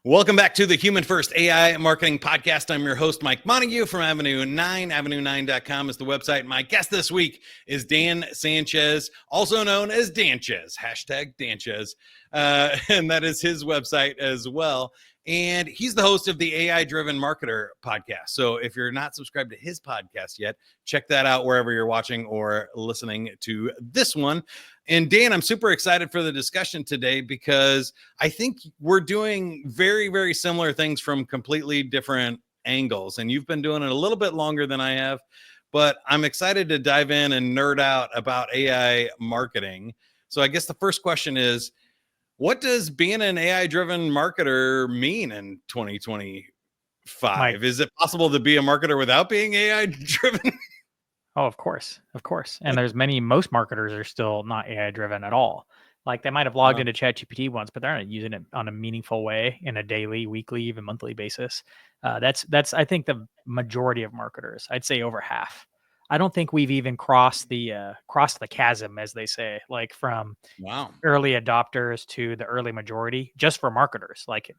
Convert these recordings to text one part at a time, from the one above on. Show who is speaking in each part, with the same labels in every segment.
Speaker 1: Welcome back to the Human First AI Marketing Podcast. I'm your host, Mike Montague from Avenue 9. Avenue9.com is the website. My guest this week is Dan Sanchez, also known as Danchez, hashtag Danchez. And that is his website as well. And he's the host of the AI-Driven Marketer podcast. So if you're not subscribed to his podcast yet, check that out wherever you're watching or listening to this one. And Dan, I'm super excited for the discussion today because I think we're doing very, very similar things from completely different angles. And you've been doing it a little bit longer than I have, but I'm excited to dive in and nerd out about AI marketing. So I guess the first question is, what does being an AI-driven marketer mean in 2025?
Speaker 2: Mike.
Speaker 1: Is it possible to be a marketer without being AI-driven?
Speaker 2: Oh, of course. And most marketers are still not AI driven at all. Like they might have logged into ChatGPT once, but they're not using it on a meaningful way in a daily, weekly, even monthly basis. That's I think the majority of marketers. I'd say over half. I don't think we've even crossed the chasm, as they say, like from early adopters to the early majority, just for marketers, like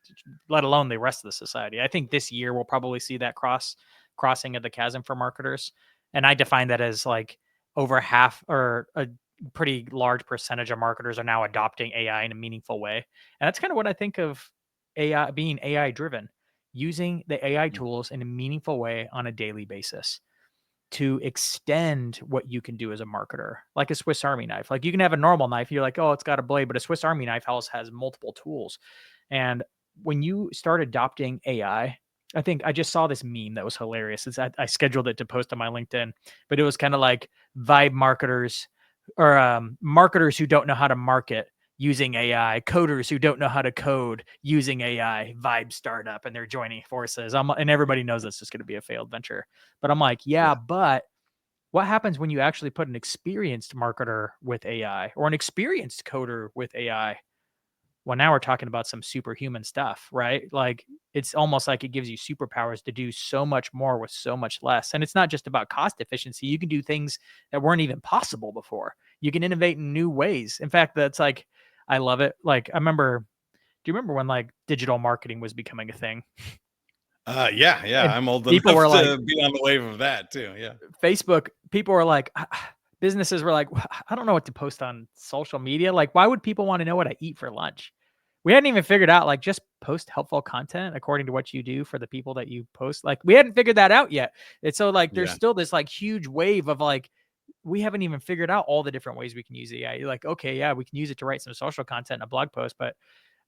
Speaker 2: let alone the rest of the society. I think this year we'll probably see that crossing of the chasm for marketers. And I define that as like over half or a pretty large percentage of marketers are now adopting AI in a meaningful way. And that's kind of what I think of AI being AI driven, using the AI tools in a meaningful way on a daily basis to extend what you can do as a marketer, like a Swiss Army knife. Like you can have a normal knife, you're like, oh, it's got a blade, but a Swiss Army knife house has multiple tools. And when you start adopting AI, I think I just saw this meme that was hilarious. I scheduled it to post on my LinkedIn, but it was kind of like vibe marketers or marketers who don't know how to market using AI, coders who don't know how to code using AI, vibe startup, and they're joining forces. And everybody knows that's just going to be a failed venture. But I'm like, yeah, but what happens when you actually put an experienced marketer with AI or an experienced coder with AI? Well, now we're talking about some superhuman stuff, right? Like it's almost like it gives you superpowers to do so much more with so much less. And it's not just about cost efficiency. You can do things that weren't even possible before. You can innovate in new ways. In fact, that's like, I love it. Like do you remember when like digital marketing was becoming a thing?
Speaker 1: Yeah.
Speaker 2: And
Speaker 1: I'm old
Speaker 2: people
Speaker 1: enough
Speaker 2: were
Speaker 1: to
Speaker 2: like,
Speaker 1: be on the wave of that too. Yeah.
Speaker 2: Facebook, people were like, businesses were like, I don't know what to post on social media. Like, why would people want to know what I eat for lunch? We hadn't even figured out, like, just post helpful content according to what you do for the people that you post. Like, we hadn't figured that out yet. It's so like, there's still this like huge wave of like, we haven't even figured out all the different ways we can use AI. You're like, okay, yeah, we can use it to write some social content in a blog post, but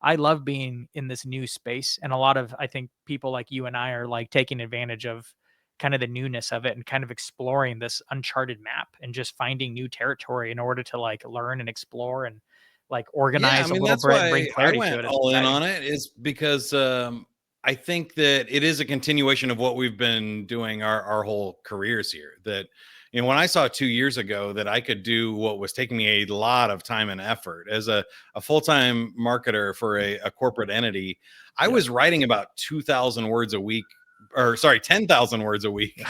Speaker 2: I love being in this new space. And a lot of, I think people like you and I are like taking advantage of kind of the newness of it and kind of exploring this uncharted map and just finding new territory in order to like learn and explore and like organize a little
Speaker 1: that's
Speaker 2: bit and
Speaker 1: why
Speaker 2: bring
Speaker 1: I
Speaker 2: clarity to
Speaker 1: went
Speaker 2: it. It's
Speaker 1: all in
Speaker 2: exciting.
Speaker 1: on it is because I think that it is a continuation of what we've been doing our whole careers here. That, you know, when I saw 2 years ago that I could do what was taking me a lot of time and effort as a full-time marketer for a corporate entity, I was writing about 2,000 words a week, or sorry, 10,000 words a week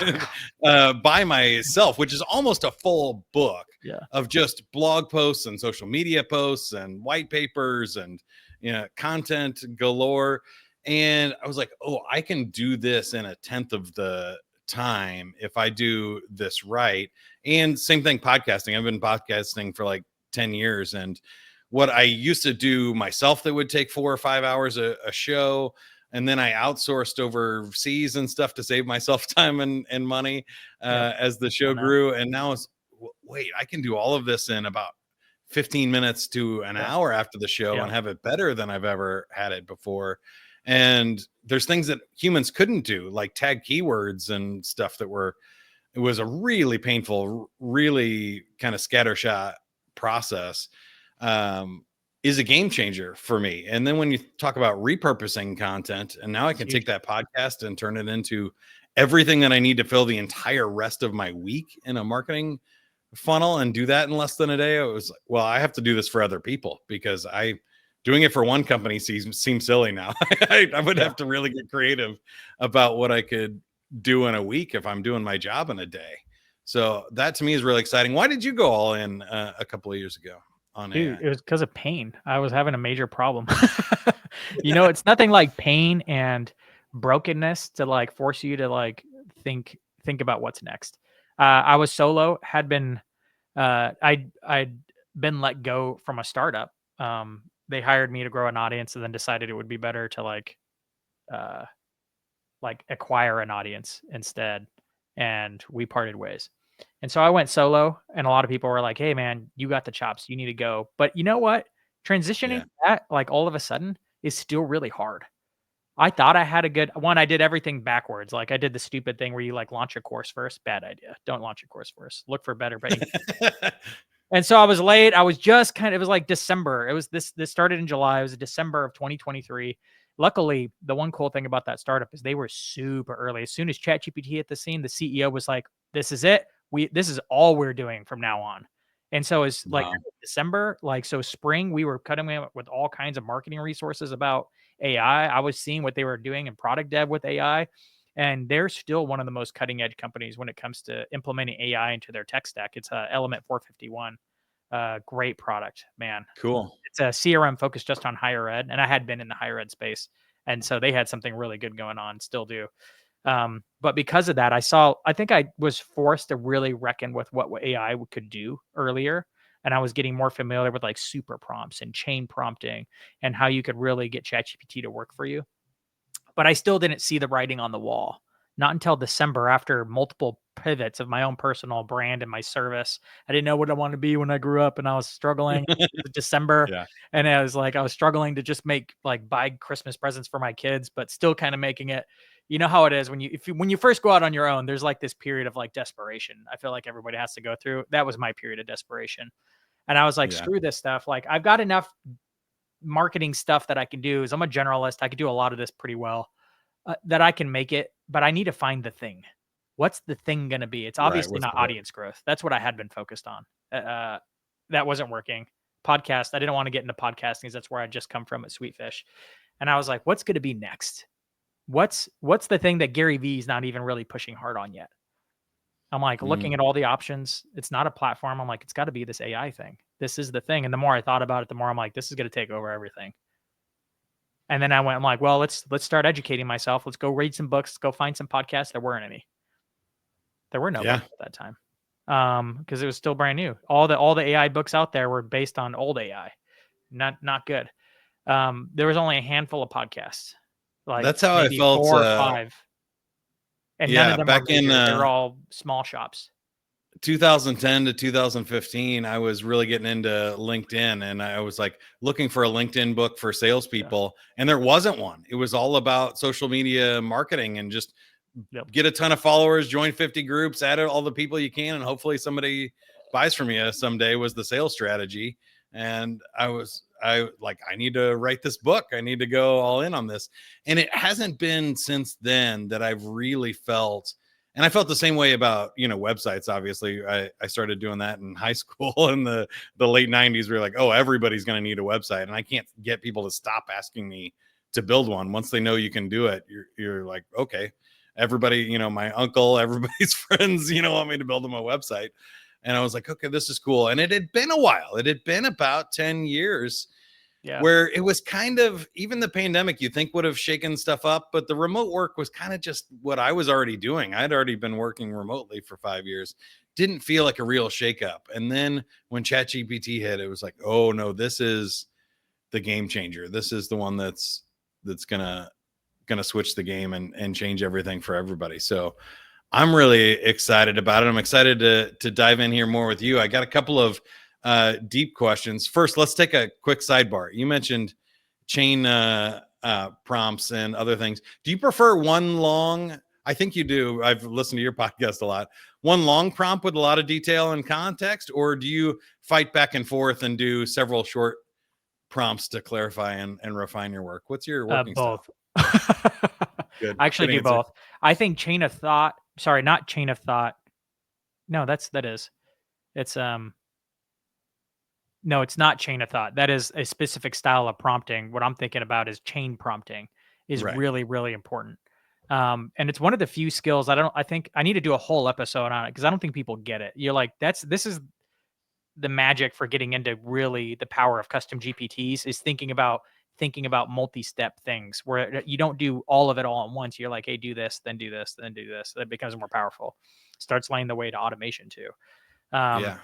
Speaker 1: by myself, which is almost a full book of just blog posts and social media posts and white papers and, you know, content galore. And I was like, oh, I can do this in a tenth of the time if I do this right. And same thing, podcasting. I've been podcasting for like 10 years. And what I used to do myself that would take 4 or 5 hours a show, and then I outsourced overseas and stuff to save myself time and money as the show grew. And now it's, wait, I can do all of this in about 15 minutes to an hour after the show and have it better than I've ever had it before. And there's things that humans couldn't do, like tag keywords and stuff it was a really painful, really kind of scattershot process. Is a game changer for me. And then when you talk about repurposing content, and now I can take that podcast and turn it into everything that I need to fill the entire rest of my week in a marketing funnel and do that in less than a day. I was like, well, I have to do this for other people because doing it for one company seems silly now. I would have to really get creative about what I could do in a week if I'm doing my job in a day. So that to me is really exciting. Why did you go all in a couple of years ago? on
Speaker 2: Dude,
Speaker 1: AI?
Speaker 2: it was because of pain. I was having a major problem. It's nothing like pain and brokenness to like force you to like think about what's next. I was solo, had been I'd been let go from a startup. They hired me to grow an audience and then decided it would be better to uh acquire an audience instead. And we parted ways. And so I went solo, and a lot of people were like, "Hey man, you got the chops. You need to go." But you know what? Transitioning
Speaker 1: Yeah.
Speaker 2: to that, like all of a sudden, is still really hard. I thought I had a good one. I did everything backwards. Like I did the stupid thing where you like launch a course first. Bad idea. Don't launch a course first. Look for better paying. And so I was late. I was just kind of, it was like December. It was this started in July. It was December of 2023. Luckily, the one cool thing about that startup is they were super early. As soon as ChatGPT hit the scene, the CEO was like, "This is it. This is all we're doing from now on." And so it's like
Speaker 1: Wow.
Speaker 2: December, like so spring, we were cutting in with all kinds of marketing resources about AI. I was seeing what they were doing in product dev with AI. And they're still one of the most cutting edge companies when it comes to implementing AI into their tech stack. It's Element 451. Great product, man.
Speaker 1: Cool.
Speaker 2: It's a CRM focused just on higher ed, and I had been in the higher ed space, and so they had something really good going on, still do. But because of that, I think I was forced to really reckon with what AI could do earlier, and I was getting more familiar with like super prompts and chain prompting and how you could really get ChatGPT to work for you. But I still didn't see the writing on the wall. Not until December, after multiple pivots of my own personal brand and my service. I didn't know what I wanted to be when I grew up, and I was struggling. December,
Speaker 1: Yeah.
Speaker 2: and I was struggling to just buy Christmas presents for my kids, but still kind of making it. You know how it is when you first go out on your own. There's like this period of like desperation. I feel like everybody has to go through. That was my period of desperation, and I was like,
Speaker 1: Yeah.
Speaker 2: screw this stuff. Like I've got enough marketing stuff that I can do. Is I'm a generalist. I could do a lot of this pretty well, that I can make it, but I need to find the thing. What's the thing going to be? It's
Speaker 1: Right.
Speaker 2: obviously
Speaker 1: What's
Speaker 2: not
Speaker 1: the hook?
Speaker 2: audience growth. That's what I had been focused on. That wasn't working. Podcast. I didn't want to get into podcasting because that's where I just come from at Sweetfish. And I was like, what's going to be next? What's the thing that Gary Vee is not even really pushing hard on yet? I'm like looking
Speaker 1: Mm.
Speaker 2: at all the options. It's not a platform. I'm like, it's got to be this AI thing. This is the thing. And the more I thought about it, the more I'm like, this is going to take over everything. And then I'm like, well, let's start educating myself. Let's go read some books. Let's go find some podcasts. There weren't any. There were no
Speaker 1: Yeah.
Speaker 2: books at that time, because it was still brand new. All the AI books out there were based on old AI, not good. There was only a handful of podcasts, like
Speaker 1: That's how I
Speaker 2: maybe
Speaker 1: felt.
Speaker 2: 4 or 5, and none
Speaker 1: Yeah.
Speaker 2: of them were
Speaker 1: Back in
Speaker 2: major. They were all small shops.
Speaker 1: 2010 to 2015, I was really getting into LinkedIn, and I was like looking for a LinkedIn book for
Speaker 2: Yeah.
Speaker 1: salespeople, and there wasn't one. It was all about social media marketing and just
Speaker 2: Yep.
Speaker 1: get a ton of followers, join 50 groups, add all the people you can, and hopefully somebody buys from you someday was the sales strategy. And I need to write this book. I need to go all in on this. And it hasn't been since then that I've really felt, and I felt the same way about, websites. Obviously, I started doing that in high school in the late 90s. We were like, oh, everybody's going to need a website. And I can't get people to stop asking me to build one. Once they know you can do it, you're like, okay, everybody, my uncle, everybody's friends, want me to build them a website. And I was like, okay, this is cool. And it had been a while. It had been about 10 years
Speaker 2: Yeah.
Speaker 1: where it was kind of, even the pandemic, you think would have shaken stuff up, but the remote work was kind of just what I was already doing. I'd already been working remotely for 5 years. Didn't feel like a real shakeup. And then when ChatGPT hit, it was like, oh no, this is the game changer. This is the one that's gonna switch the game and change everything for everybody. So I'm really excited about it. I'm excited to dive in here more with you. I got a couple of deep questions. First, let's take a quick sidebar. You mentioned chain prompts and other things. Do you prefer one long? I think you do. I've listened to your podcast a lot. One long prompt with a lot of detail and context, or do you fight back and forth and do several short prompts to clarify and refine your work? What's your working style?
Speaker 2: Both.
Speaker 1: Good.
Speaker 2: I actually
Speaker 1: Good
Speaker 2: do
Speaker 1: answer.
Speaker 2: both. I think chain of thought. Sorry, not chain of thought. No, that is. It's No, it's not chain of thought. That is a specific style of prompting. What I'm thinking about is chain prompting is
Speaker 1: Right.
Speaker 2: really, really important. And it's one of the few skills I think I need to do a whole episode on it because I don't think people get it. You're like, this is the magic for getting into really the power of custom GPTs is thinking about multi-step things where you don't do all of it all at once. You're like, hey, do this, then do this, then do this. That becomes more powerful. Starts laying the way to automation too.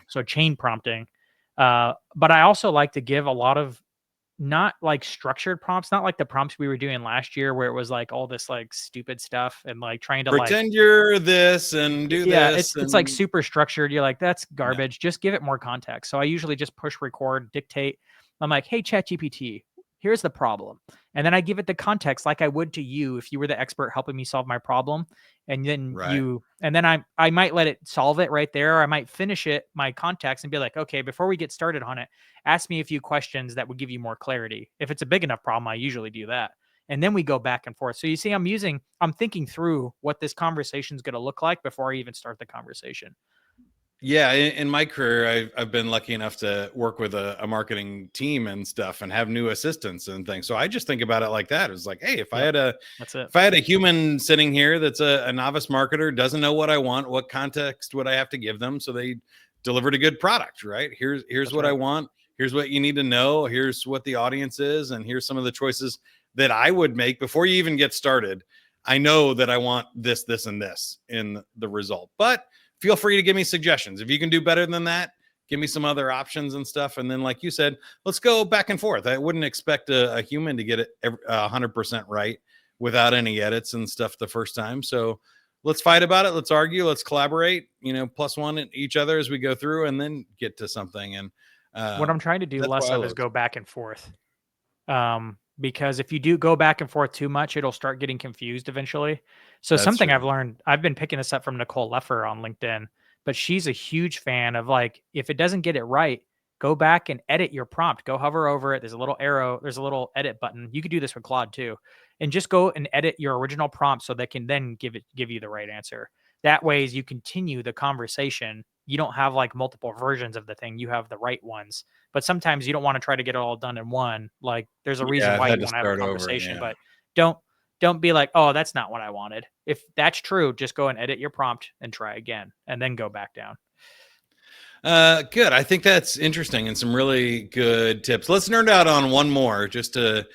Speaker 2: So chain prompting. But I also like to give a lot of not like structured prompts, not like the prompts we were doing last year where it was like all this like stupid stuff and like trying to
Speaker 1: pretend you're this and do this.
Speaker 2: It's like super structured. You're like, that's garbage. Just give it more context. So I usually just push record, dictate. I'm like, hey, ChatGPT, here's the problem. And then I give it the context like I would to you if you were the expert helping me solve my problem. And then I might let it solve it right there. Or I might finish it, my context, and be like, okay, before we get started on it, ask me a few questions that would give you more clarity. If it's a big enough problem, I usually do that. And then we go back and forth. So you see, I'm thinking through what this conversation is going to look like before I even start the conversation.
Speaker 1: Yeah, in my career, I've been lucky enough to work with a marketing team and stuff, and have new assistants and things. So I just think about it like that. It's like, hey, if I had a human sitting here that's a novice marketer, doesn't know what I want, what context would I have to give them so they delivered a good product, right? Here's what I want. Here's what you need to know. Here's what the audience is, and here's some of the choices that I would make before you even get started. I know that I want this, this, and this in the result, but feel free to give me suggestions. If you can do better than that, give me some other options and stuff. And then, like you said, let's go back and forth. I wouldn't expect a human to get it 100% right without any edits and stuff the first time. So let's fight about it. Let's argue. Let's collaborate, plus one in each other as we go through, and then get to something. And
Speaker 2: what I'm trying to do less of is go back and forth. Because if you do go back and forth too much, it'll start getting confused eventually. So something I've learned, I've been picking this up from Nicole Leffer on LinkedIn, but she's a huge fan of like, if it doesn't get it right, go back and edit your prompt. Go hover over it. There's a little arrow. There's a little edit button. You could do this with Claude too, and just go and edit your original prompt so they can then give you the right answer. That way, as you continue the conversation, you don't have like multiple versions of the thing. You have the right ones. But sometimes you don't want to try to get it all done in one. Like there's a reason why you want to have a conversation, but don't be like, oh, that's not what I wanted. If that's true, just go and edit your prompt and try again, and then go back down.
Speaker 1: Good. I think that's interesting and some really good tips. Let's nerd out on one more just to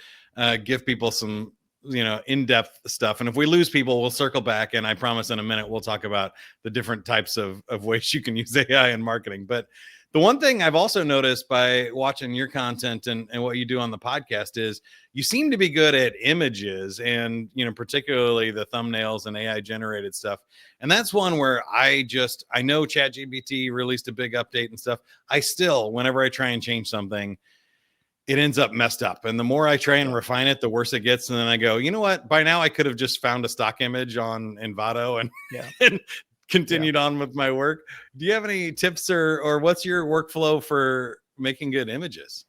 Speaker 1: give people some in-depth stuff. And if we lose people, we'll circle back. And I promise in a minute, we'll talk about the different types of ways you can use AI in marketing. But the one thing I've also noticed by watching your content and what you do on the podcast is you seem to be good at images and, particularly the thumbnails and AI generated stuff. And that's one where I know ChatGPT released a big update and stuff. I still, whenever I try and change something, it ends up messed up. And the more I try and refine it, the worse it gets. And then I go, you know what? By now I could have just found a stock image on Envato and continued on with my work. Do you have any tips or what's your workflow for making good images?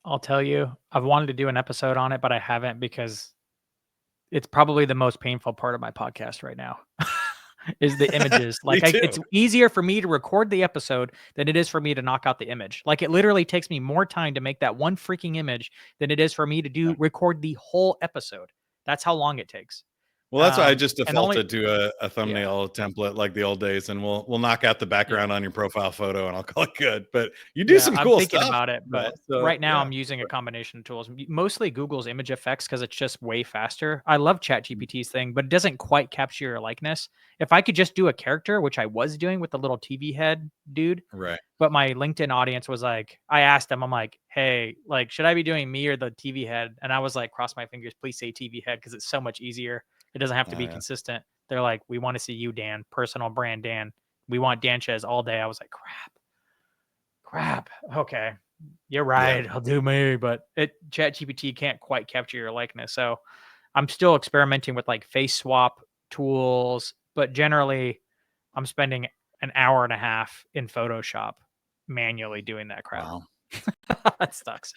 Speaker 2: I'll tell you, I've wanted to do an episode on it, but I haven't because it's probably the most painful part of my podcast right now. Is the images. Like it's easier for me to record the episode than it is for me to knock out the image. Like it literally takes me more time to make that one freaking image than it is for me to record the whole episode. That's how long it takes.
Speaker 1: Well, that's why I just defaulted to a thumbnail template like the old days, and we'll knock out the background on your profile photo and I'll call it good. But you do some cool stuff.
Speaker 2: I'm thinking about it, but right now I'm using a combination of tools, mostly Google's image effects because it's just way faster. I love ChatGPT's thing, but it doesn't quite capture your likeness. If I could just do a character, which I was doing with the little TV head dude,
Speaker 1: right?
Speaker 2: But my LinkedIn audience was like, I asked them, I'm like, hey, like, should I be doing me or the TV head? And I was like, cross my fingers, please say TV head because it's so much easier. It doesn't have to be consistent. They're like, we want to see you, Dan, personal brand Dan. We want Dan Sanchez all day. I was like, crap. Okay, you're right. I'll do me, but ChatGPT can't quite capture your likeness. So I'm still experimenting with like face swap tools, but generally I'm spending an hour and a half in Photoshop manually doing that crap.
Speaker 1: Wow.
Speaker 2: That sucks.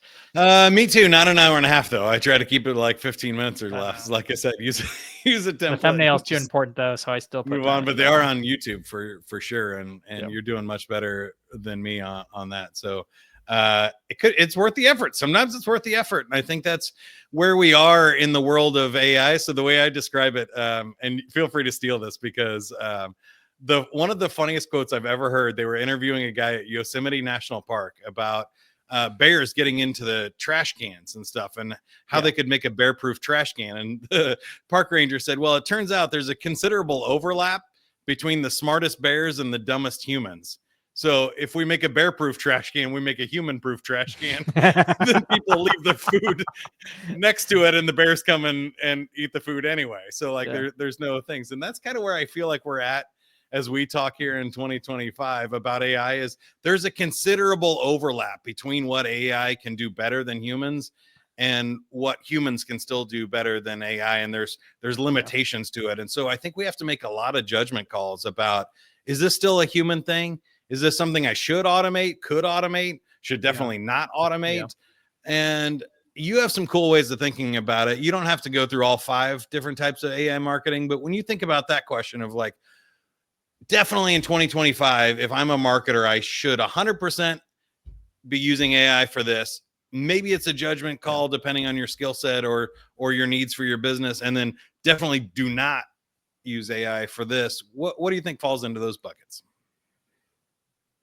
Speaker 1: Me too. Not an hour and a half though. I try to keep it like 15 minutes or less. Like I said, use a template.
Speaker 2: The thumbnail's too important though, so I still
Speaker 1: move on. But they are on YouTube for sure, and you're doing much better than me on that. So it's worth the effort. Sometimes it's worth the effort, and I think that's where we are in the world of AI. So the way I describe it, and feel free to steal this because one of the funniest quotes I've ever heard. They were interviewing a guy at Yosemite National Park about bears getting into the trash cans and stuff, and how they could make a bear-proof trash can. And the park ranger said, well, it turns out there's a considerable overlap between the smartest bears and the dumbest humans. So if we make a bear-proof trash can, we make a human-proof trash can. Then people leave the food next to it, and the bears come and eat the food anyway. So like there's no things. And that's kind of where I feel like we're at as we talk here in 2025 about AI. Is there's a considerable overlap between what AI can do better than humans and what humans can still do better than AI. And there's limitations to it. And so I think we have to make a lot of judgment calls about, is this still a human thing? Is this something I should automate, could automate, should definitely not automate? And you have some cool ways of thinking about it. You don't have to go through all 5 different types of AI marketing, but when you think about that question of like, definitely in 2025, if I'm a marketer, I should 100% be using AI for this. Maybe it's a judgment call depending on your skill set or your needs for your business. And then definitely do not use AI for this. What do you think falls into those buckets?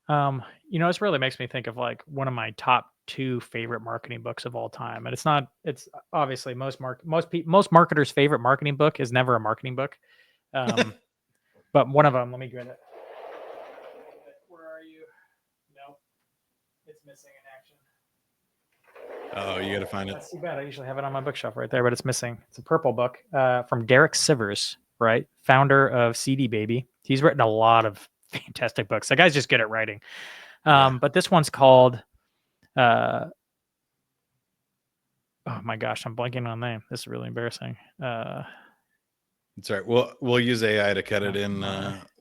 Speaker 2: This really makes me think of like one of my top 2 favorite marketing books of all time. And it's obviously most marketers' favorite marketing book is never a marketing book. But one of them, let me get it. Where are you? Nope. It's missing in action.
Speaker 1: Oh, you got to find it.
Speaker 2: That's too bad. I usually have it on my bookshelf right there, but it's missing. It's a purple book from Derek Sivers, right? Founder of CD Baby. He's written a lot of fantastic books. The guy's just good at writing. But this one's called, oh my gosh, I'm blanking on the name. This is really embarrassing.
Speaker 1: It's all right. We'll use AI to cut it in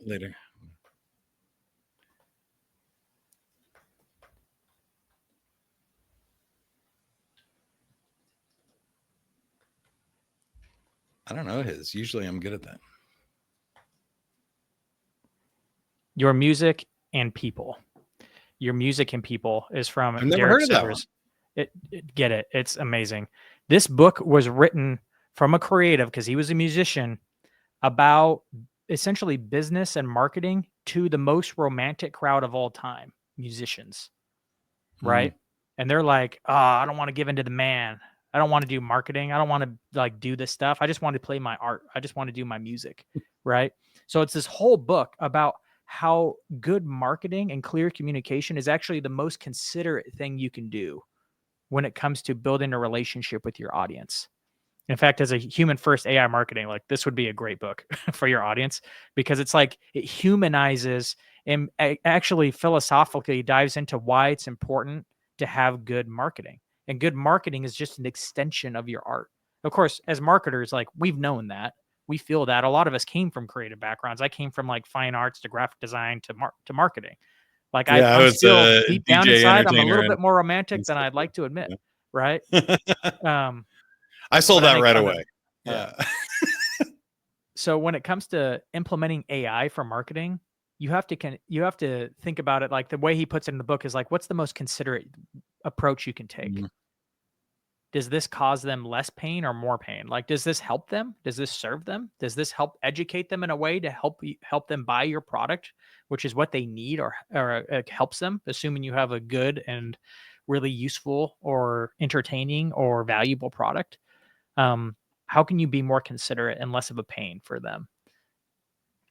Speaker 1: later. I don't know his. Usually I'm good at that.
Speaker 2: Your Music and People. Your Music and People is from
Speaker 1: I've never
Speaker 2: Derek
Speaker 1: heard of that
Speaker 2: Sivers. Get it. It's amazing. This book was written from a creative, because he was a musician, about essentially business and marketing to the most romantic crowd of all time, musicians, right? And they're like, oh, I don't want to give in to the man. I don't want to do marketing. I don't want to like do this stuff. I just want to play my art. I just want to do my music, right? So it's this whole book about how good marketing and clear communication is actually the most considerate thing you can do when it comes to building a relationship with your audience. In fact, as a human first AI marketing, like this would be a great book for your audience, because it's like it humanizes and actually philosophically dives into why it's important to have good marketing. And good marketing is just an extension of your art. Of course, as marketers, like we've known that. We feel that. A lot of us came from creative backgrounds. I came from like fine arts to graphic design to marketing. Like I'm still deep down
Speaker 1: DJ
Speaker 2: inside, I'm a little bit more romantic than I'd like to admit, right?
Speaker 1: I sold that right away.
Speaker 2: So when it comes to implementing AI for marketing, you have to think about it like the way he puts it in the book is like, what's the most considerate approach you can take? Does this cause them less pain or more pain? Like, does this help them? Does this serve them? Does this help educate them in a way to help them buy your product, which is what they need or helps them, assuming you have a good and really useful or entertaining or valuable product? How can you be more considerate and less of a pain for them?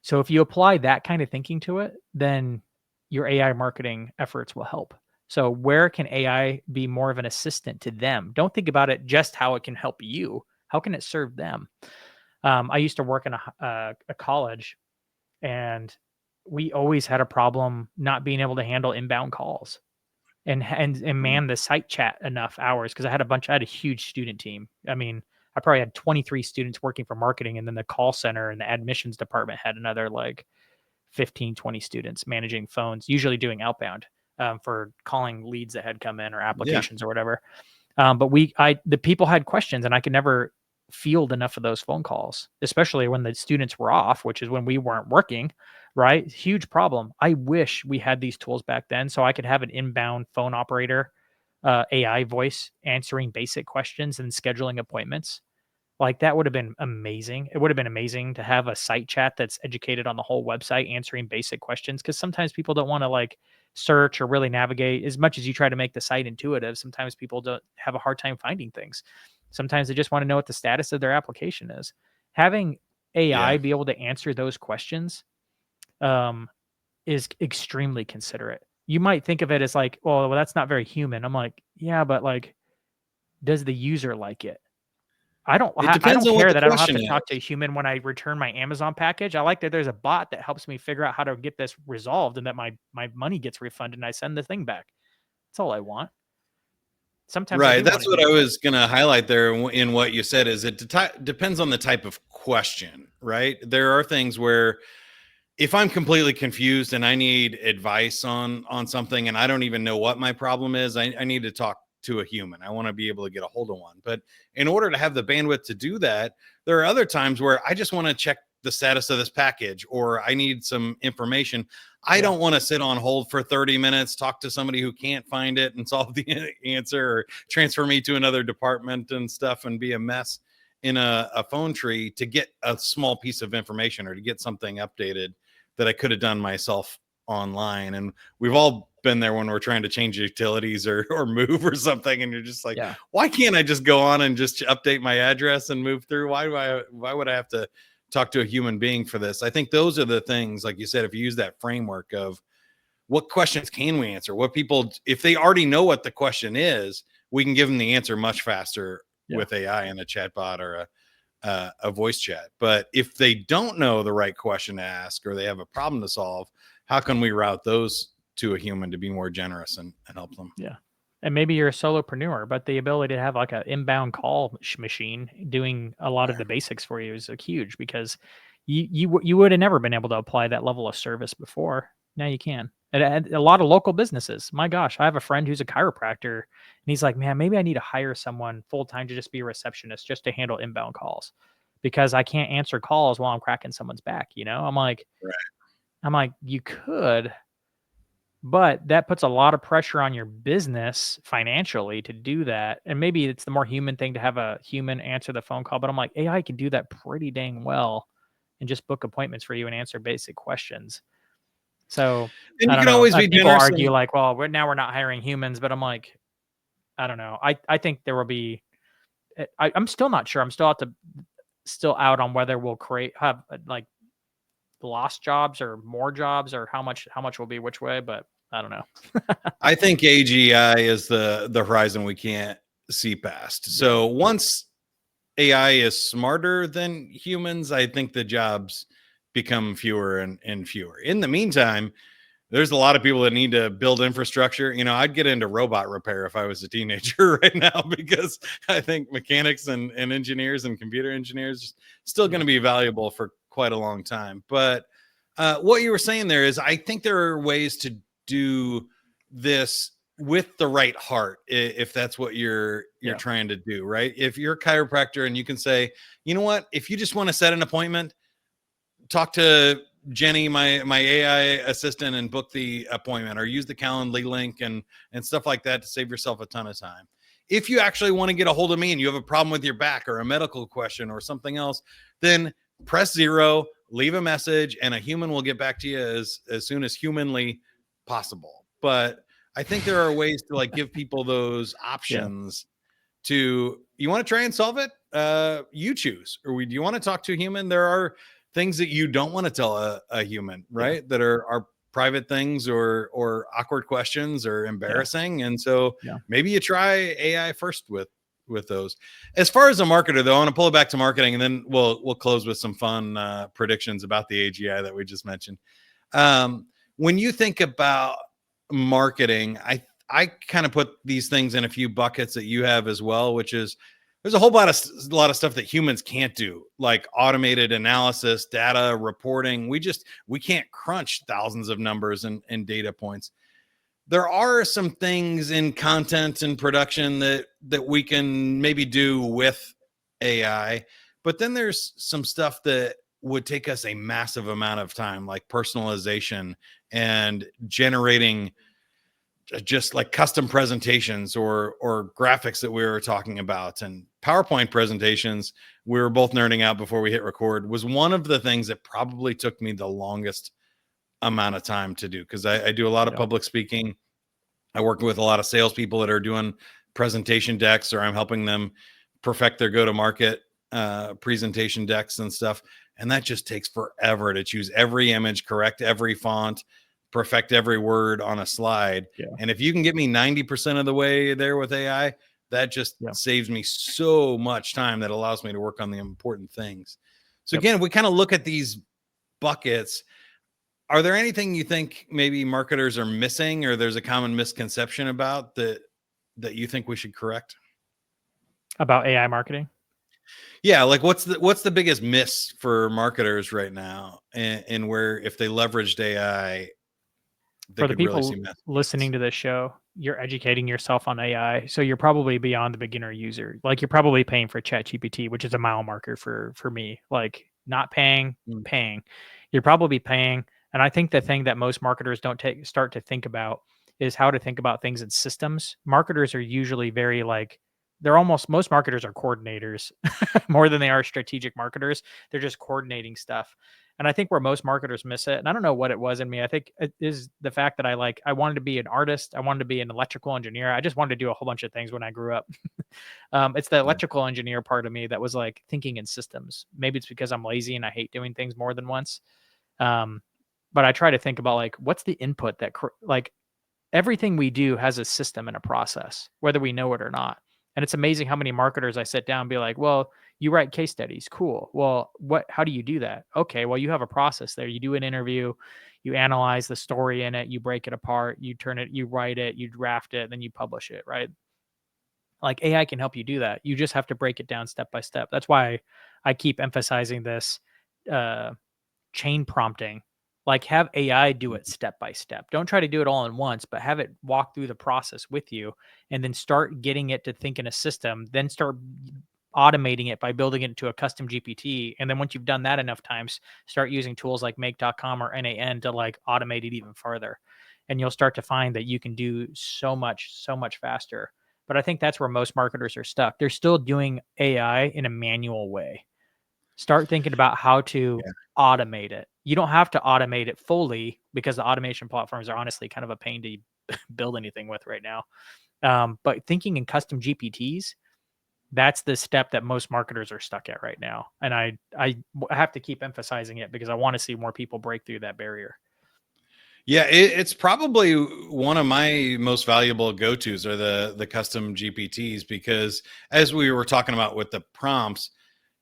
Speaker 2: So if you apply that kind of thinking to it, then your AI marketing efforts will help. So where can AI be more of an assistant to them? Don't think about it just how it can help you. How can it serve them? I used to work in a college, and we always had a problem not being able to handle inbound calls and man the site chat enough hours, because I had a huge student team. I mean, I probably had 23 students working for marketing, and then the call center and the admissions department had another like 15, 20 students managing phones, usually doing outbound for calling leads that had come in or applications or whatever. But the people had questions, and I could never field enough of those phone calls, especially when the students were off, which is when we weren't working, right? Huge problem. I wish we had these tools back then so I could have an inbound phone operator, AI voice answering basic questions and scheduling appointments. Like that would have been amazing. It would have been amazing to have a site chat that's educated on the whole website, answering basic questions. Cause sometimes people don't want to like search or really navigate as much as you try to make the site intuitive. Sometimes people don't have a hard time finding things. Sometimes they just want to know what the status of their application is. Having AI
Speaker 1: Yeah.
Speaker 2: be able to answer those questions um, is extremely considerate. You might think of it as like, well, that's not very human. I'm like, yeah, but like, does the user like it?
Speaker 1: It
Speaker 2: I
Speaker 1: depends
Speaker 2: don't
Speaker 1: on what
Speaker 2: care
Speaker 1: the
Speaker 2: that I don't have
Speaker 1: question
Speaker 2: to talk to a
Speaker 1: is.
Speaker 2: human when I return my Amazon package. I like that there's a bot that helps me figure out how to get this resolved and that my money gets refunded and I send the thing back. That's all I want. Sometimes I
Speaker 1: Right.
Speaker 2: do want
Speaker 1: That's
Speaker 2: a
Speaker 1: what I
Speaker 2: human.
Speaker 1: was going to highlight there in what you said is it depends on the type of question, right? There are things where if I'm completely confused and I need advice on something and I don't even know what my problem is, I need to talk to a human. I want to be able to get a hold of one. But in order to have the bandwidth to do that, there are other times where I just want to check the status of this package or I need some information. I
Speaker 2: Yeah.
Speaker 1: don't want to sit on hold for 30 minutes, talk to somebody who can't find it and solve the answer or transfer me to another department and stuff and be a mess in a phone tree to get a small piece of information or to get something updated that I could have done myself online. And we've all been there when we're trying to change utilities or move or something. And you're just like,
Speaker 2: Yeah.
Speaker 1: why can't I just go on and just update my address and move through? Why would I have to talk to a human being for this? I think those are the things, like you said, if you use that framework of what questions can we answer, what people, if they already know what the question is, we can give them the answer much faster
Speaker 2: Yeah.
Speaker 1: with AI and a chatbot or a voice chat. But if they don't know the right question to ask or they have a problem to solve, how can we route those to a human to be more generous and help them?
Speaker 2: Yeah. And maybe you're a solopreneur, but the ability to have like an inbound call machine doing a lot of the basics for you is like huge because you would have never been able to apply that level of service before. Now you can. And a lot of local businesses. My gosh, I have a friend who's a chiropractor, and he's like, man, maybe I need to hire someone full time to just be a receptionist, just to handle inbound calls, because I can't answer calls while I'm cracking someone's back. You know,
Speaker 1: Right.
Speaker 2: I'm like, you could, but that puts a lot of pressure on your business financially to do that. And maybe it's the more human thing to have a human answer the phone call. But I'm like, AI can do that pretty dang well and just book appointments for you and answer basic questions. So
Speaker 1: And
Speaker 2: I
Speaker 1: you
Speaker 2: don't
Speaker 1: can
Speaker 2: know.
Speaker 1: always be
Speaker 2: People
Speaker 1: generous.
Speaker 2: argue like, well, we're not hiring humans, but I'm like, I don't know. I think there will be. I'm still not sure. I'm still out on whether we'll have like lost jobs or more jobs or how much will be which way. But I don't know.
Speaker 1: I think AGI is the horizon we can't see past.
Speaker 2: Yeah.
Speaker 1: So once AI is smarter than humans, I think the jobs become fewer and fewer. In the meantime, there's a lot of people that need to build infrastructure. You know, I'd get into robot repair if I was a teenager right now because I think mechanics and engineers and computer engineers still going
Speaker 2: Yeah.
Speaker 1: to be valuable for quite a long time. But what you were saying there is, I think there are ways to do this with the right heart, if that's what you're
Speaker 2: Yeah.
Speaker 1: trying to do, right? If you're a chiropractor and you can say, you know what, if you just want to set an appointment, talk to Jenny, my AI assistant, and book the appointment, or use the Calendly link and stuff like that to save yourself a ton of time. If you actually want to get a hold of me and you have a problem with your back or a medical question or something else, then press 0, leave a message, and a human will get back to you as soon as humanly possible. But I think there are ways to like give people those
Speaker 2: Yeah.
Speaker 1: options to, you want to try and solve it, you choose, or do you want to talk to a human? There are things that you don't want to tell a human,
Speaker 2: Yeah.
Speaker 1: right, that are private things or awkward questions or
Speaker 2: Yeah.
Speaker 1: embarrassing, and so
Speaker 2: Yeah.
Speaker 1: maybe you try AI first with those. As far as a marketer though, I want to pull it back to marketing, and then we'll close with some fun predictions about the AGI that we just mentioned. When you think about marketing, I kind of put these things in a few buckets that you have as well, which is there's a whole lot of stuff that humans can't do, like automated analysis, data reporting. We can't crunch thousands of numbers and data points. There are some things in content and production that we can maybe do with AI, but then there's some stuff that would take us a massive amount of time, like personalization and generating just like custom presentations or graphics that we were talking about, and PowerPoint presentations we were both nerding out before we hit record, was one of the things that probably took me the longest amount of time to do, because I do a lot of public speaking. I work with a lot of salespeople that are doing presentation decks, or I'm helping them perfect their go-to-market presentation decks and stuff. And that just takes forever to choose every image, correct every font, perfect every word on a slide.
Speaker 2: Yeah.
Speaker 1: And if you can get me 90% of the way there with AI, that just saves me so much time, that allows me to work on the important things. So again, we kind of look at these buckets. Are there anything you think maybe marketers are missing, or there's a common misconception about that you think we should correct
Speaker 2: about AI marketing?
Speaker 1: Yeah, like what's the biggest miss for marketers right now, and where if they leveraged AI, they
Speaker 2: for the
Speaker 1: could really
Speaker 2: people
Speaker 1: see messages?
Speaker 2: listening to this show, you're educating yourself on AI, so you're probably beyond the beginner user. Like, you're probably paying for ChatGPT, which is a mile marker for me. Like, not paying, paying. You're probably paying, and I think the thing that most marketers don't start to think about is how to think about things in systems. Marketers are usually very like, most marketers are coordinators more than they are strategic marketers. They're just coordinating stuff. And I think where most marketers miss it, and I don't know what it was in me, I think it is the fact that I wanted to be an artist. I wanted to be an electrical engineer. I just wanted to do a whole bunch of things when I grew up. It's the electrical engineer part of me that was like thinking in systems. Maybe it's because I'm lazy and I hate doing things more than once. But I try to think about like, what's the input that like everything we do has a system and a process, whether we know it or not. And it's amazing how many marketers I sit down and be like, well, you write case studies. Cool. Well, how do you do that? Okay. Well, you have a process there. You do an interview, you analyze the story in it, you break it apart, you turn it, you write it, you draft it, then you publish it. Right. Like, AI can help you do that. You just have to break it down step by step. That's why I keep emphasizing this chain prompting. Like, have AI do it step by step. Don't try to do it all in once, but have it walk through the process with you, and then start getting it to think in a system. Then start automating it by building it into a custom GPT. And then once you've done that enough times, start using tools like make.com or NAN to like automate it even further. And you'll start to find that you can do so much faster. But I think that's where most marketers are stuck. They're still doing AI in a manual way. Start thinking about how to automate it. You don't have to automate it fully, because the automation platforms are honestly kind of a pain to build anything with right now. But thinking in custom GPTs, that's the step that most marketers are stuck at right now. And I have to keep emphasizing it because I want to see more people break through that barrier.
Speaker 1: Yeah, it's probably one of my most valuable go-tos are the custom GPTs, because as we were talking about with the prompts,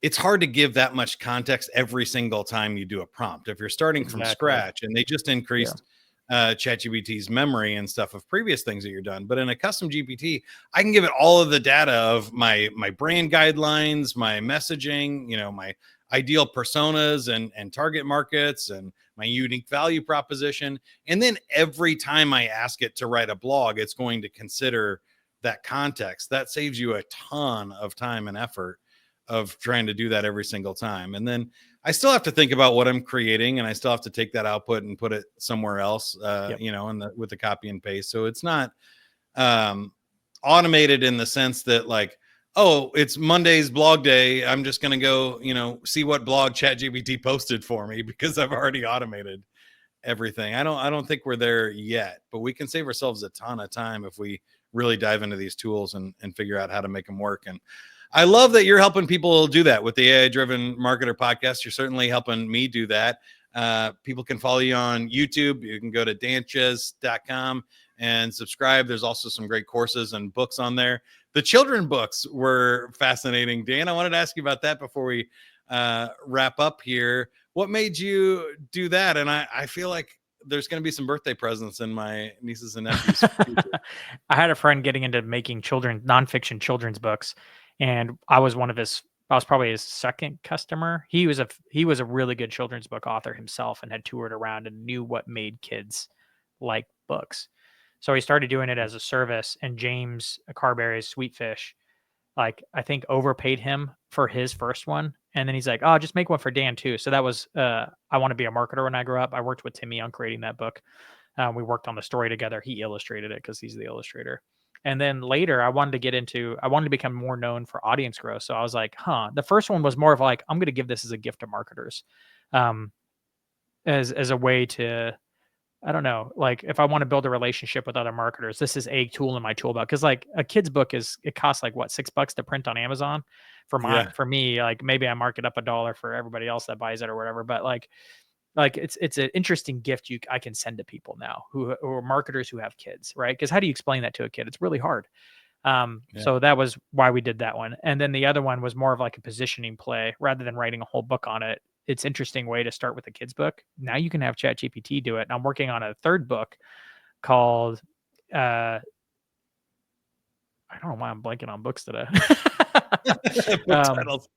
Speaker 1: it's hard to give that much context every single time you do a prompt. If you're starting from scratch, and they just increased ChatGPT's memory and stuff of previous things that you're done. But in a custom GPT, I can give it all of the data of my brand guidelines, my messaging, my ideal personas and target markets, and my unique value proposition. And then every time I ask it to write a blog, it's going to consider that context. That saves you a ton of time and effort of trying to do that every single time. And then I still have to think about what I'm creating, and I still have to take that output and put it somewhere else, with the copy and paste. So it's not automated in the sense that like, oh, it's Monday's blog day, I'm just going to go, see what blog ChatGPT posted for me, because I've already automated everything. I don't think we're there yet, but we can save ourselves a ton of time if we really dive into these tools and figure out how to make them work. And I love that you're helping people do that with the AI Driven Marketer podcast. You're certainly helping me do that. People can follow you on YouTube. You can go to danchez.com and subscribe. There's also some great courses and books on there. The children books were fascinating. Dan, I wanted to ask you about that before we wrap up here. What made you do that? And I feel like there's going to be some birthday presents in my nieces and nephews' future.
Speaker 2: I had a friend getting into making nonfiction children's books, and I was probably his second customer. He was a really good children's book author himself, and had toured around and knew what made kids like books. So he started doing it as a service, and James Carberry's Sweetfish, like, I think overpaid him for his first one. And then he's like, oh, just make one for Dan too. So that was, I Want to Be a Marketer When I Grow Up. I worked with Timmy on creating that book. We worked on the story together. He illustrated it because he's the illustrator. And then later, I wanted to become more known for audience growth. So I was like, the first one was more of like, I'm going to give this as a gift to marketers, um, as a way to, I don't know, like if I want to build a relationship with other marketers, this is a tool in my tool belt. Cause like a kid's book it costs like what, $6 to print on Amazon
Speaker 1: Yeah.
Speaker 2: for me, like maybe I mark it up $1 for everybody else that buys it or whatever. But like it's an interesting gift I can send to people now who are marketers who have kids, right? Because how do you explain that to a kid? It's really hard.
Speaker 1: Yeah.
Speaker 2: So that was why we did that one. And then the other one was more of like a positioning play rather than writing a whole book on it. It's interesting way to start with a kid's book. Now you can have ChatGPT do it. And I'm working on a third book called I don't know why I'm blanking on books today.
Speaker 1: Book titles.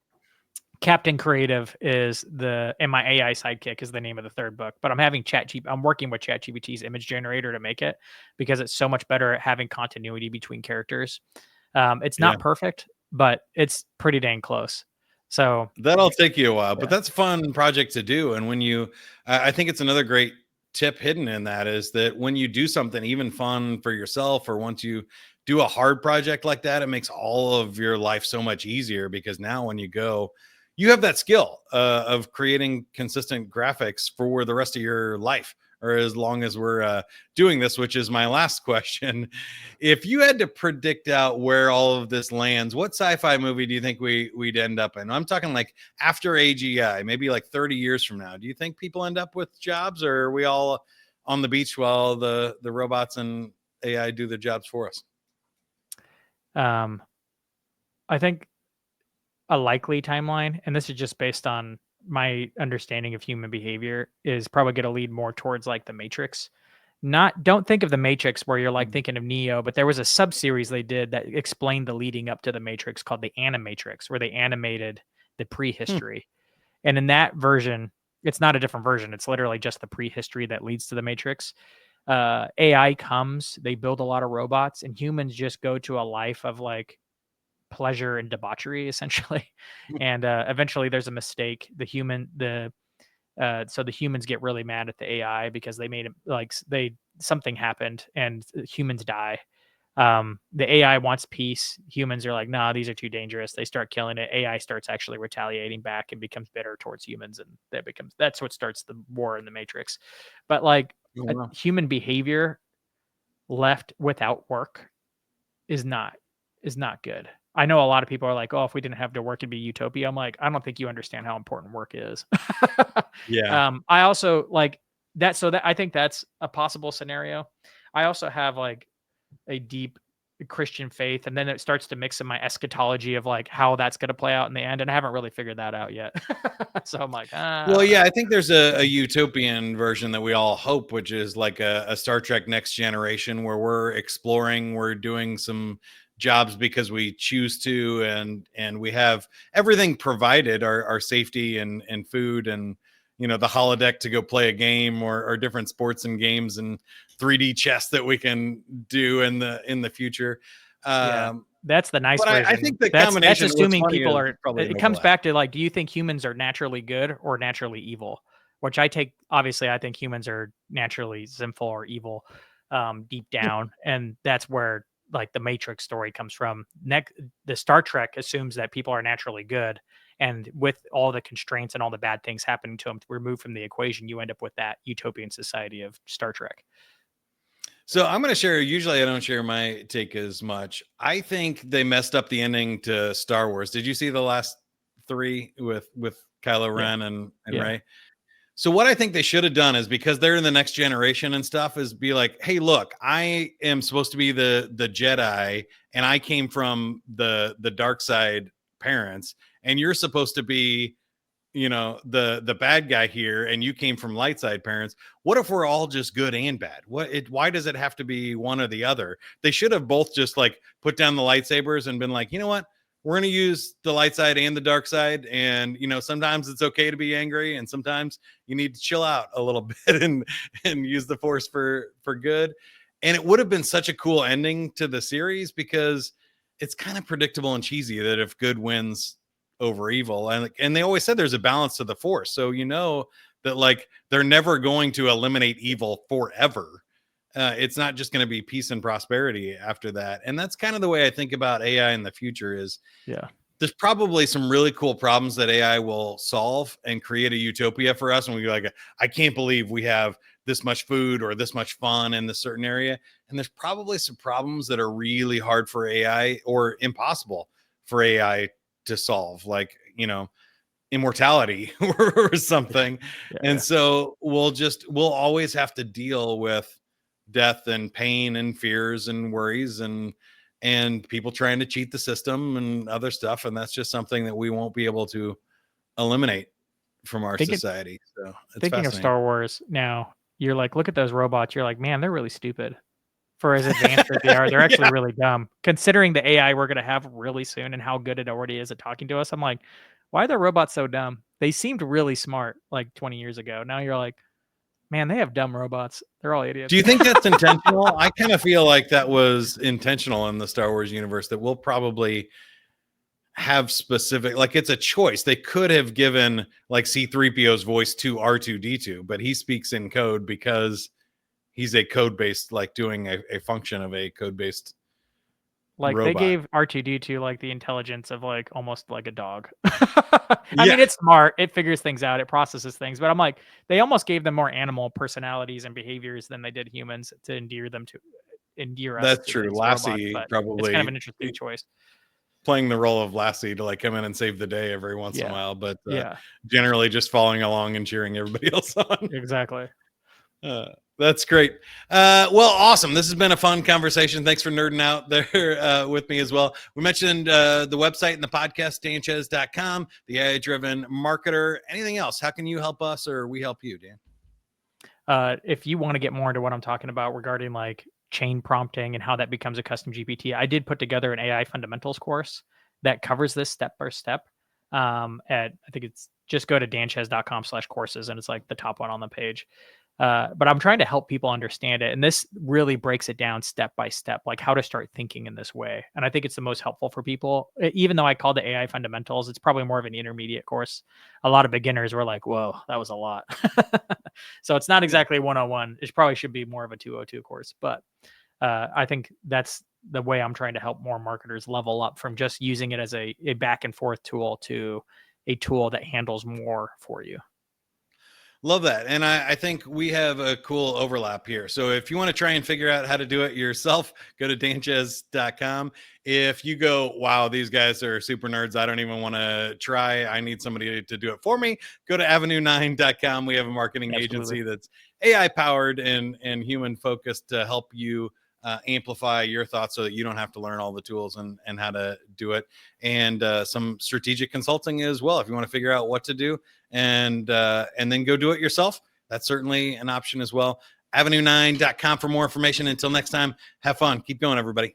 Speaker 2: Captain Creative and my AI sidekick is the name of the third book, but I'm working with ChatGPT's image generator to make it because it's so much better at having continuity between characters. It's not perfect, but it's pretty dang close. So
Speaker 1: that'll take you a while, but that's a fun project to do. And when I think it's another great tip hidden in that is that when you do something even fun for yourself, or once you do a hard project like that, it makes all of your life so much easier, because now when you have that skill of creating consistent graphics for the rest of your life, or as long as we're doing this, which is my last question. If you had to predict out where all of this lands, what sci-fi movie do you think we'd end up in? I'm talking like after AGI, maybe like 30 years from now. Do you think people end up with jobs, or are we all on the beach while the robots and AI do the jobs for us?
Speaker 2: I think a likely timeline, and this is just based on my understanding of human behavior, is probably going to lead more towards like the Matrix. Don't think of the Matrix where you're like thinking of Neo, but there was a sub series they did that explained the leading up to the Matrix called the Animatrix, where they animated the prehistory. And in that version, it's not a different version. It's literally just the prehistory that leads to the Matrix. AI comes, they build a lot of robots, and humans just go to a life of like pleasure and debauchery essentially. And eventually there's a mistake. So the humans get really mad at the AI because they made it like something happened and humans die. The AI wants peace. Humans are like, nah, these are too dangerous. They start killing it. AI starts actually retaliating back and becomes bitter towards humans, and that's what starts the war in the Matrix. But like human behavior left without work is not good. I know a lot of people are like, oh, if we didn't have to work, it'd be utopia. I'm like, I don't think you understand how important work is.
Speaker 1: Yeah.
Speaker 2: I also like that. So that I think that's a possible scenario. I also have like a deep Christian faith, and then it starts to mix in my eschatology of like how that's going to play out in the end. And I haven't really figured that out yet. So I'm like,
Speaker 1: well, yeah, I think there's a utopian version that we all hope, which is like a Star Trek Next Generation, where we're exploring, we're doing some jobs because we choose to, and we have everything provided, our safety and food, and the holodeck to go play a game, or different sports and games, and 3D chess that we can do in the future.
Speaker 2: That's the nice version.
Speaker 1: I think the combination,
Speaker 2: that's assuming people are.
Speaker 1: It
Speaker 2: comes back to like, do you think humans are naturally good or naturally evil? Which I think humans are naturally sinful or evil, deep down, and that's where like the Matrix story comes from. The Star Trek assumes that people are naturally good, and with all the constraints and all the bad things happening to them, removed from the equation, you end up with that utopian society of Star Trek.
Speaker 1: So I'm going to share. Usually I don't share my take as much. I think they messed up the ending to Star Wars. Did you see the last 3 with Kylo Ren and Rey? So what I think they should have done is, because they're in the next generation and stuff, is be like, hey, look, I am supposed to be the Jedi, and I came from the dark side parents, and you're supposed to be the bad guy here, and you came from light side parents. What if we're all just good and bad? Why does it have to be one or the other? They should have both just like put down the lightsabers and been like, you know what, we're going to use the light side and the dark side, and sometimes it's okay to be angry, and sometimes you need to chill out a little bit and use the force for good. And it would have been such a cool ending to the series, because it's kind of predictable and cheesy that if good wins over evil, and they always said there's a balance to the force, so that like they're never going to eliminate evil forever. It's not just going to be peace and prosperity after that. And that's kind of the way I think about AI in the future is there's probably some really cool problems that AI will solve and create a utopia for us. And we're like, I can't believe we have this much food or this much fun in this certain area. And there's probably some problems that are really hard for AI or impossible for AI to solve, like, you know, immortality or something. And so we'll always have to deal with death and pain and fears and worries and people trying to cheat the system and other stuff. And that's just something that we won't be able to eliminate from our society. So
Speaker 2: thinking of Star Wars now, you're like, look at those robots. You're like, man, they're really stupid for as advanced as they are. They're actually really dumb considering the AI we're going to have really soon and how good it already is at talking to us. I'm like, why are the robots so dumb? They seemed really smart like 20 years ago. Now you're like, man, they have dumb robots. They're all idiots.
Speaker 1: Do you think that's intentional? I kind of feel like that was intentional in the Star Wars universe, that we'll probably have specific, like it's a choice. They could have given like C-3PO's voice to R2-D2, but he speaks in code because he's a code-based, like doing a function of a code-based
Speaker 2: like
Speaker 1: robot.
Speaker 2: They gave R2-D2 like the intelligence of like almost like a dog. I mean, it's smart. It figures things out. It processes things. But I'm like, they almost gave them more animal personalities and behaviors than they did humans to endear us.
Speaker 1: That's true. Lassie
Speaker 2: robots,
Speaker 1: probably.
Speaker 2: It's kind of an interesting choice.
Speaker 1: Playing the role of Lassie to like come in and save the day every once in a while, but generally just following along and cheering everybody else on.
Speaker 2: Exactly.
Speaker 1: That's great. Well, awesome. This has been a fun conversation. Thanks for nerding out there with me as well. We mentioned the website and the podcast, danchez.com, the AI-driven marketer. Anything else? How can you help us or we help you, Dan?
Speaker 2: If you want to get more into what I'm talking about regarding like chain prompting and how that becomes a custom GPT, I did put together an AI fundamentals course that covers this step by step. I think it's just go to danchez.com/courses and it's like the top one on the page. But I'm trying to help people understand it. And this really breaks it down step by step, like how to start thinking in this way. And I think it's the most helpful for people. Even though I called it AI fundamentals, it's probably more of an intermediate course. A lot of beginners were like, whoa, that was a lot. So it's not exactly 101. It probably should be more of a 202 course. But I think that's the way I'm trying to help more marketers level up from just using it as a back and forth tool to a tool that handles more for you.
Speaker 1: Love that. And I think we have a cool overlap here. So if you want to try and figure out how to do it yourself, go to danchez.com. If you go, wow, these guys are super nerds, I don't even want to try, I need somebody to do it for me, go to avenue9.com. We have a marketing agency that's AI powered and human focused to help you amplify your thoughts so that you don't have to learn all the tools and how to do it. And some strategic consulting as well. If you want to figure out what to do and then go do it yourself, that's certainly an option as well. avenue9.com for more information. Until next time, have fun. Keep going, everybody.